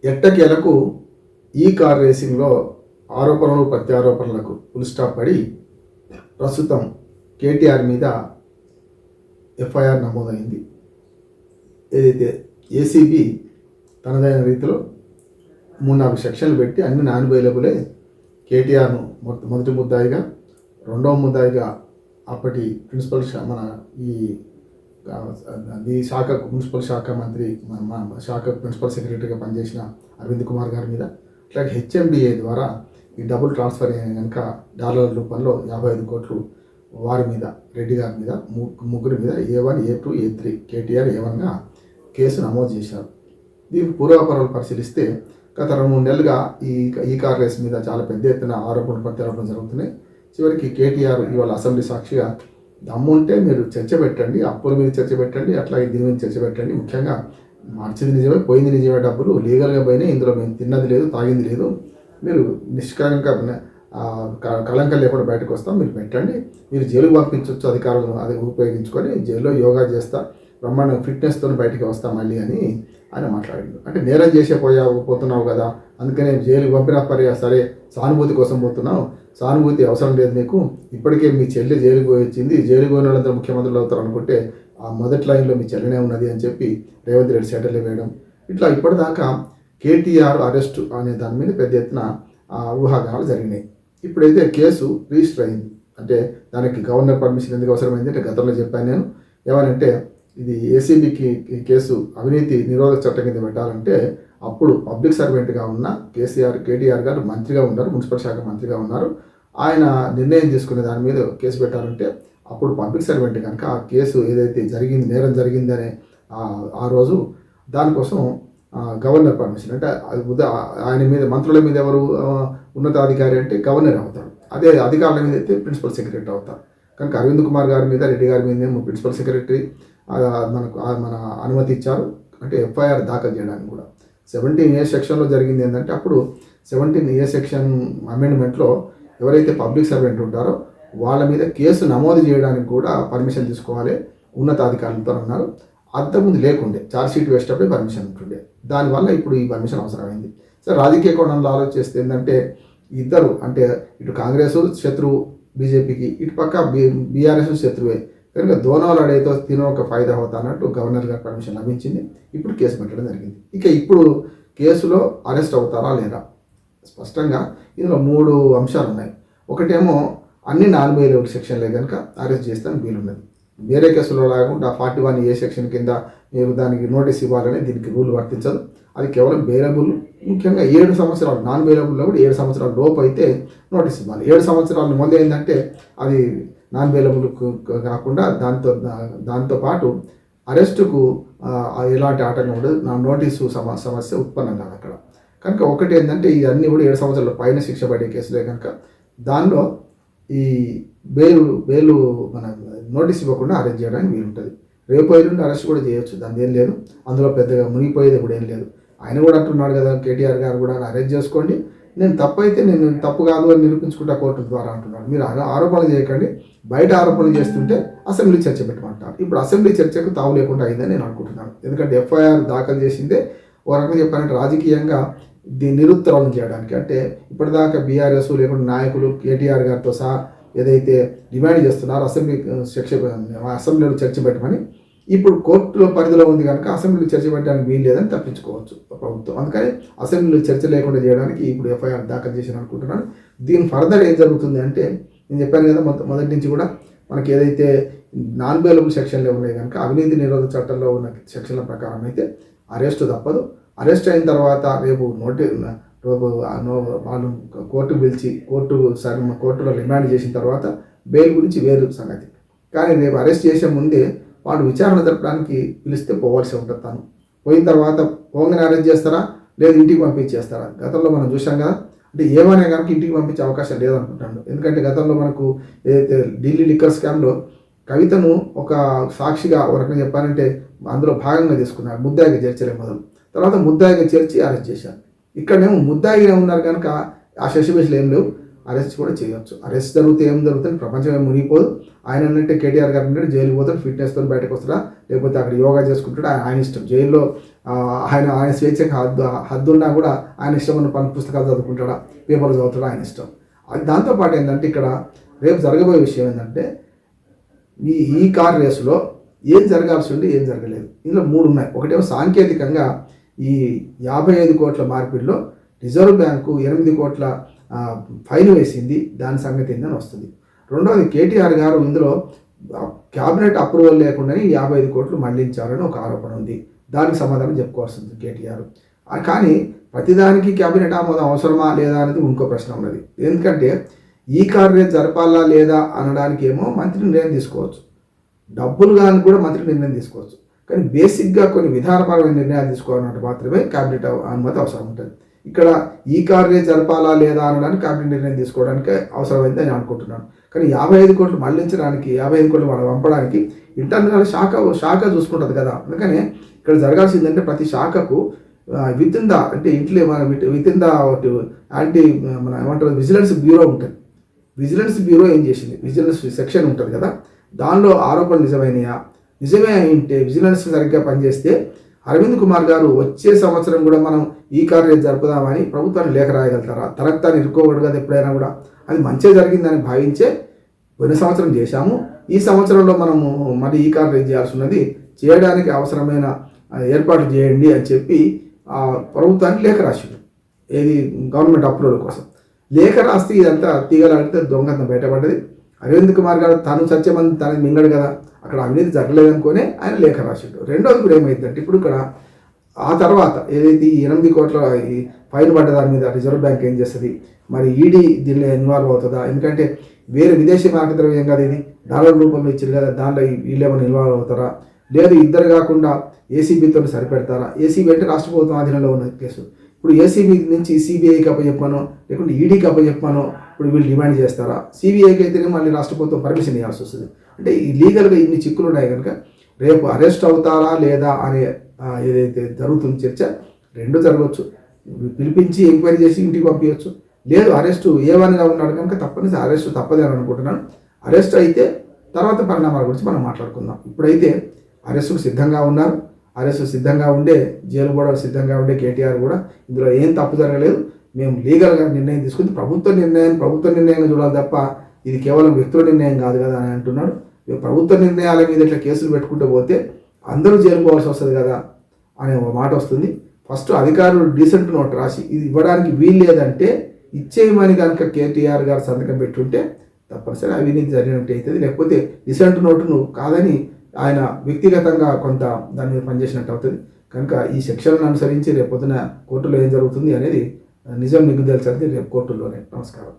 ఎట్టకేలకు ఈ కార్ రేసింగ్లో ఆరోపణలు ప్రత్యారోపణలకు ఫుల్ స్టాప్ పడి ప్రస్తుతం కేటీఆర్ మీద ఎఫ్ఐఆర్ నమోదైంది. ఏదైతే ఏసీబీ తనదైన రీతిలో 3-4 సెక్షన్లు పెట్టి అన్ని నాన్ అవైలబులే కేటీఆర్ను మొదటి ముద్దాయిగా, రెండవ ముద్దాయిగా అప్పటి ప్రిన్సిపల్ మన ఈ శాఖ మున్సిపల్ శాఖ మంత్రి శాఖ ప్రిన్సిపల్ సెక్రటరీగా పనిచేసిన అరవింద్ కుమార్ గారి మీద, అట్లాగే హెచ్ఎండిఏ ద్వారా ఈ డబుల్ ట్రాన్స్ఫర్ అయిన కనుక డాలర్ల రూపంలో 55 కోట్లు వారి మీద, రెడ్డి గారి మీద, ముగ్గురి మీద A1, A2, A3 KTR A1గా case నమోదు చేశారు. దీనికి పూర్వాపరాలు పరిశీలిస్తే గత 2-3 నెలలుగా ఈ కార్ రేస్ మీద చాలా పెద్ద ఎత్తున ఆరోపణలు ప్రత్యారోపణలు జరుగుతున్నాయి. చివరికి కేటీఆర్ ఇవాళ అసెంబ్లీ సాక్షిగా దమ్ముంటే మీరు చర్చ పెట్టండి, అప్పుల మీద చర్చ పెట్టండి, అట్లాగే దీని మీద చర్చ పెట్టండి, ముఖ్యంగా మార్చింది నిజమే, పోయింది నిజమే, డబ్బులు లీగల్గా పోయినాయి, ఇందులో మేము తిన్నది లేదు, తాగింది లేదు, మీరు నిష్కలంగా కళంకం లేకుండా బయటకు వస్తాం, మీరు పెట్టండి, మీరు జైలుకు పంపించవచ్చు, అధికారులను అది ఉపయోగించుకొని జైల్లో యోగా చేస్తా, బ్రహ్మాండ ఫిట్నెస్తో బయటికి వస్తాం మళ్ళీ అని ఆయన మాట్లాడాడు. అంటే నేరం చేసే పోతున్నావు కదా, అందుకనే జైలుకి పంపినా సరే సానుభూతి కోసం పోతున్నావు, సానుభూతి అవసరం లేదు నీకు, ఇప్పటికే మీ చెల్లి జైలుకు వచ్చింది, జైలుకు పోయిన వాళ్ళందరూ ముఖ్యమంత్రులు అవుతారు అనుకుంటే ఆ మొదటి లైన్లో మీ చెల్లెనే ఉన్నది అని చెప్పి రేవంత్ రెడ్డి సెటర్లు వేయడం, ఇట్లా ఇప్పటిదాకా కేటీఆర్ అరెస్టు అనే దాని మీద పెద్ద ఎత్తున ఊహాగానాలు జరిగినాయి. ఇప్పుడైతే కేసు రిజిస్టర్ అయింది. అంటే దానికి గవర్నర్ పర్మిషన్ ఎందుకు అవసరమైంది అంటే గతంలో చెప్పాను నేను, ఏమనంటే ఇది ఏసీబీకి కేసు అవినీతి నిరోధక చట్టం కింద పెట్టాలంటే అప్పుడు పబ్లిక్ సర్వెంట్గా ఉన్న కేటీఆర్ గారు మంత్రిగా ఉన్నారు, మున్సిపల్ శాఖ మంత్రిగా ఉన్నారు, ఆయన నిర్ణయం తీసుకునే దాని మీద కేసు పెట్టాలంటే అప్పుడు పబ్లిక్ సర్వెంట్ కనుక ఆ కేసు ఏదైతే జరిగింది, నేరం జరిగిందనే ఆ రోజు దానికోసం గవర్నర్ పర్మిషన్, అంటే ఆయన మీద మంత్రుల మీద ఎవరు ఉన్నతాధికారి అంటే గవర్నర్ అవుతారు, అదే అధికారుల మీద అయితే ప్రిన్సిపల్ సెక్రటరీ అవుతారు. కనుక అరవింద్ కుమార్ గారి మీద, రెడ్డి గారి మీద ప్రిన్సిపల్ సెక్రటరీ మన అనుమతి ఇచ్చారు, అంటే ఎఫ్ఐఆర్ దాఖలు చేయడానికి కూడా. 17A సెక్షన్లో జరిగింది ఏంటంటే అప్పుడు 17A సెక్షన్ అమెండ్మెంట్లో ఎవరైతే పబ్లిక్ సర్వెంట్ ఉంటారో వాళ్ళ మీద కేసు నమోదు చేయడానికి కూడా పర్మిషన్ తీసుకోవాలి ఉన్నతాధికారులతో అన్నారు. అంతకుముందు లేకుండే, ఛార్జ్షీట్ వేసేటప్పుడే పర్మిషన్ ఉంటుండే, దానివల్ల ఇప్పుడు ఈ పర్మిషన్ అవసరమైంది. సరే, రాజకీయ కోణంలో ఆలోచిస్తే ఏంటంటే ఇద్దరు, అంటే ఇటు కాంగ్రెస్ శత్రువు బీజేపీకి, ఇటు పక్క బీఆర్ఎస్ శత్రువే, కనుక దోనోలు అడైతే తినో ఒక ఫైదా అవుతా అన్నట్టు గవర్నర్ గారి పర్మిషన్ లభించింది. ఇప్పుడు కేసు పెట్టడం జరిగింది. ఇక ఇప్పుడు కేసులో అరెస్ట్ అవుతారా లేదా? స్పష్టంగా ఇందులో 3 అంశాలు ఉన్నాయి. ఒకటేమో అన్ని 4 సెక్షన్లే కనుక అరెస్ట్ చేస్తానికి వీలున్నది. వేరే కేసులో లేకుండా 41A సెక్షన్ కింద మీరు దానికి నోటీస్ ఇవ్వాలని దీనికి రూల్ వర్తించదు. అది కేవలం బెయిలబుల్, ముఖ్యంగా 7 సంవత్సరాలు, నాన్ బెయిలబుల్లో కూడా 7 సంవత్సరాల లోపు అయితే నోటీస్ ఇవ్వాలి. 7 సంవత్సరాల ముందు ఏంటంటే అది నాన్ బెయిలబుల్ కాకుండా దాంతోపాటు అరెస్టుకు ఎలాంటి ఆటంకం ఉండదు, నా నోటీసు సమస్య ఉత్పన్నం కాదు అక్కడ. కనుక ఒకటి ఏంటంటే ఇవన్నీ కూడా 7 సంవత్సరాల పైన శిక్ష పడే కేసులే కనుక దానిలో ఈ బెయిల్ మన నోటీస్ ఇవ్వకుండా అరెస్ట్ చేయడానికి వీలుంటుంది. రేపు ఎల్లుండి అరెస్ట్ కూడా చేయొచ్చు, దాని ఏం లేదు, అందులో పెద్దగా మునిగిపోయేది కూడా ఏం లేదు. ఆయన కూడా అంటున్నాడు కదా, కేటీఆర్ గారు కూడా అరెస్ట్ చేసుకోండి, నేను తప్పు అయితే నేను తప్పు కాదు అని నిరూపించుకుంటా కోర్టు ద్వారా అంటున్నాడు. మీరు ఆరోపణలు చేయకండి, బయట ఆరోపణలు చేస్తుంటే అసెంబ్లీ చర్చ పెట్టమంటారు. ఇప్పుడు అసెంబ్లీ చర్చకు తావు లేకుండా అయిందని నేను అనుకుంటున్నాను. ఎందుకంటే ఎఫ్ఐఆర్ దాఖలు చేసిందే ఓ రకంగా చెప్పాలంటే రాజకీయంగా దీన్ని నిరుత్తరం చేయడానికి. అంటే ఇప్పటిదాకా బీఆర్ఎస్ లేకుండా నాయకులు కేటీఆర్ గారితో సహా ఏదైతే డిమాండ్ చేస్తున్నారో అసెంబ్లీలో చర్చ పెట్టమని, ఇప్పుడు కోర్టులో పరిధిలో ఉంది కనుక అసెంబ్లీలో చర్చ పెట్టడానికి వీలు లేదని తప్పించుకోవచ్చు ప్రభుత్వం. అందుకని అసెంబ్లీలో చర్చ లేకుండా చేయడానికి ఇప్పుడు ఎఫ్ఐఆర్ దాఖలు చేశాను అనుకుంటున్నాను. దీని ఫర్దర్ ఏం జరుగుతుంది అంటే నేను చెప్పాను కదా, మొదటి నుంచి కూడా మనకి ఏదైతే నాన్ బెయిలబుల్ సెక్షన్లు ఉన్నాయి కనుక అవినీతి నిరోధక చట్టంలో ఉన్న సెక్షన్ల ప్రకారం అయితే అరెస్ట్ తప్పదు. అరెస్ట్ అయిన తర్వాత రేపు వాళ్ళు కోర్టు పిలిచి కోర్టులో రిమాండ్ చేసిన తర్వాత బెయిల్ గురించి వేరు సంగతి. కానీ రేపు అరెస్ట్ చేసే ముందే వాడు విచారణ జరపడానికి పిలిస్తే పోవాల్సి ఉంటుంది. తను పోయిన తర్వాత పోగానే అరెస్ట్ చేస్తారా, లేదు ఇంటికి పంపించేస్తారా? గతంలో మనం చూసాం కదా, అంటే ఏమైనా కనుక ఇంటికి పంపించే అవకాశం లేదనుకుంటాను. ఎందుకంటే గతంలో మనకు ఏదైతే ఢిల్లీ లిక్కర్ స్కామ్లో కవితను ఒక సాక్షిగా ఒక రకంగా చెప్పాలంటే అందులో భాగంగా తీసుకున్నారు, ముద్దాయిగా చేర్చలే మొదలు, తర్వాత ముద్దాయిగా చేర్చి అరెస్ట్ చేశారు. ఇక్కడనేమో ముద్దాయిగా ఉన్నారు కనుక ఆ శశిభేషలు ఏం లేవు, అరెస్ట్ కూడా చేయొచ్చు. అరెస్ట్ జరిగితే ఏం జరుగుతుంది, ప్రపంచం ఏం మునిగిపోదు. ఆయన అన్నట్టే కేటీఆర్ గారు అంటే జైలుకి పోతాడు, ఫిట్నెస్తో బయటకు వస్తాడా, లేకపోతే అక్కడ యోగా చేసుకుంటాడు, ఆయన ఇష్టం. జైల్లో ఆయన స్వేచ్ఛకి హద్దు ఉన్నా కూడా ఆయన ఇష్టం ఉన్న పని పుస్తకాలు చదువుకుంటాడా, పేపర్లు చదువుతాడా, ఆయన ఇష్టం. దాంతోపాటు ఏంటంటే ఇక్కడ రేపు జరగబోయే విషయం ఏంటంటే ఈ కార్ రేసులో ఏం జరగాల్సి ఉండి ఏం జరగలేదు. ఇందులో 3 ఉన్నాయి. ఒకటేమో సాంకేతికంగా ఈ 55 కోట్ల మార్పిడిలో రిజర్వ్ బ్యాంకు 8 కోట్ల ఫైన్ వేసింది, దాని సంగతి ఏందని వస్తుంది. రెండవది కేటీఆర్ గారు ఇందులో క్యాబినెట్ అప్రూవల్ లేకుండానే 55 కోట్లు మళ్లించారని ఒక ఆరోపణ ఉంది. దానికి సమాధానం చెప్పుకోవాల్సింది కేటీఆర్. కానీ ప్రతిదానికి క్యాబినెట్ ఆమోదం అవసరమా లేదా అనేది ఇంకో ప్రశ్న ఉన్నది. ఎందుకంటే ఈ కార్ రేస్ జరపాలా లేదా అనడానికి ఏమో మంత్రి నిర్ణయం తీసుకోవచ్చు, డబ్బులు కానీ కూడా మంత్రి నిర్ణయం తీసుకోవచ్చు. కానీ బేసిక్గా కొన్ని విధానపరమైన నిర్ణయాలు తీసుకోవాలంటే మాత్రమే క్యాబినెట్ అనుమతి అవసరం ఉంటుంది. ఇక్కడ ఈ కార్ రేస్ జరపాలా లేదా అనడానికి క్యాబినెట్ నిర్ణయం తీసుకోవడానికి అవసరమైంది అని అనుకుంటున్నాను. కానీ 55 కోట్లు మళ్లించడానికి, 55 కోట్లు వాళ్ళు పంపడానికి ఇంటర్నల్ శాఖ చూసుకుంటుంది కదా. అందుకనే ఇక్కడ జరగాల్సిందంటే ప్రతి శాఖకు విత్ ఇన్ ద అంటే ఇంట్లో మన విత్ ఇన్ ద యాంటీ మన ఏమంటారు విజిలెన్స్ బ్యూరో ఉంటుంది. విజిలెన్స్ బ్యూరో ఏం చేసింది, విజిలెన్స్ సెక్షన్ ఉంటుంది కదా, దానిలో ఆరోపణలు నిజమే ఉంటే విజిలెన్స్ సరిగ్గా పనిచేస్తే అరవింద్ కుమార్ గారు వచ్చే సంవత్సరం కూడా మనం ఈ కార్ రేస్ జరుపుదామని ప్రభుత్వాన్ని లేఖ రాయగలుగుతారా? తనకు తాను ఇరుక్కోకూడదు కదా ఎప్పుడైనా కూడా. అది మంచిగా జరిగిందని భావించే పోయిన సంవత్సరం చేశాము, ఈ సంవత్సరంలో మనము మరి ఈ కార్ రేస్ చేయాల్సి ఉన్నది, చేయడానికి అవసరమైన ఏర్పాట్లు చేయండి అని చెప్పి ప్రభుత్వానికి లేఖ రాసిండు. ఏది గవర్నమెంట్ అప్రూవల్ కోసం లేఖ రాస్తే ఇదంతా తీగలాడితే దొంగతనం బయటపడ్డది. అరవింద్ కుమార్ గారు తను సత్యమంది తనని మింగడు కదా, అక్కడ అవినీతి జరగలేదనుకునే ఆయన లేఖ రాసిండు. రెండోది కూడా ఏమైందంటే ఇప్పుడు ఇక్కడ ఆ తర్వాత ఏదైతే ఈ 8 కోట్ల ఈ ఫైన్ పడ్డ దాని మీద రిజర్వ్ బ్యాంక్ ఏం చేస్తుంది, మరి ఈడీ దీనిలో ఇన్వాల్వ్ అవుతుందా? ఎందుకంటే వేరే విదేశీ మార్కెట్ ద్రవ్యం కదా, ఇది డాలర్ రూపంలో ఇచ్చింది కదా, దాంట్లో వీళ్ళేమైనా ఇన్వాల్వ్ అవుతారా? లేదు ఇద్దరు కాకుండా ఏసీబీతో సరిపెడతారా? ఏసీబీ అంటే రాష్ట్ర ప్రభుత్వం ఆధీనంలో ఉన్న కేసు. ఇప్పుడు ఏసీబీ నుంచి సిబిఐకి అప్పచెప్పానో లేకుంటే ఈడీకి అప్పచెప్పానో ఇప్పుడు వీళ్ళు డిమాండ్ చేస్తారా? సిబిఐకి అయితేనే మళ్ళీ రాష్ట్ర ప్రభుత్వం పర్మిషన్ ఇవ్వాల్సి వస్తుంది. అంటే ఈ లీగల్గా ఇన్ని చిక్కులు ఉన్నాయి కనుక రేపు అరెస్ట్ అవుతారా లేదా అనే ఏదైతే జరుగుతుంది చర్చ, రెండు జరగవచ్చు. పిలిపించి ఎంక్వైరీ చేసి ఇంటికి పంపించవచ్చు. లేదు అరెస్టు ఏవనిగా ఉన్నాడు కనుక తప్పనిసరి అరెస్టు తప్పదే అని అనుకుంటున్నాను. అరెస్ట్ అయితే తర్వాత పరిణామాల గురించి మనం మాట్లాడుకుందాం. ఇప్పుడైతే అరెస్టుకు సిద్ధంగా ఉన్నారు. అరెస్టు సిద్ధంగా ఉండే, జైలు కూడా సిద్ధంగా ఉండే కేటీఆర్ కూడా ఇందులో ఏం తప్పు జరగలేదు, మేము లీగల్గా నిర్ణయం తీసుకుంది, ప్రభుత్వ నిర్ణయంగా చూడాలి తప్ప ఇది కేవలం వ్యక్తుల నిర్ణయం కాదు కదా అని అంటున్నాడు. ప్రభుత్వ నిర్ణయాల మీద ఇట్లా కేసులు పెట్టుకుంటూ పోతే అందరూ జైలుకోవాల్సి వస్తుంది కదా అనే ఒక మాట వస్తుంది. ఫస్ట్ అధికారులు డీసెంట్ నోట్ రాసి ఇది ఇవ్వడానికి వీలు లేదంటే ఇచ్చేయమని కనుక కేటీఆర్ గారు సంతకం పెట్టుంటే తప్పనిసరి అవినీతి జరిగినట్టు అవుతుంది. లేకపోతే డీసెంట్ నోటును కాదని ఆయన వ్యక్తిగతంగా కొంత దాని మీద పనిచేసినట్టు అవుతుంది. కనుక ఈ సెక్షన్లను అనుసరించి రేపు పొద్దున కోర్టులో ఏం జరుగుతుంది అనేది నిజం మీకు తెలిసింది రేపు కోర్టుల్లోనే. నమస్కారం.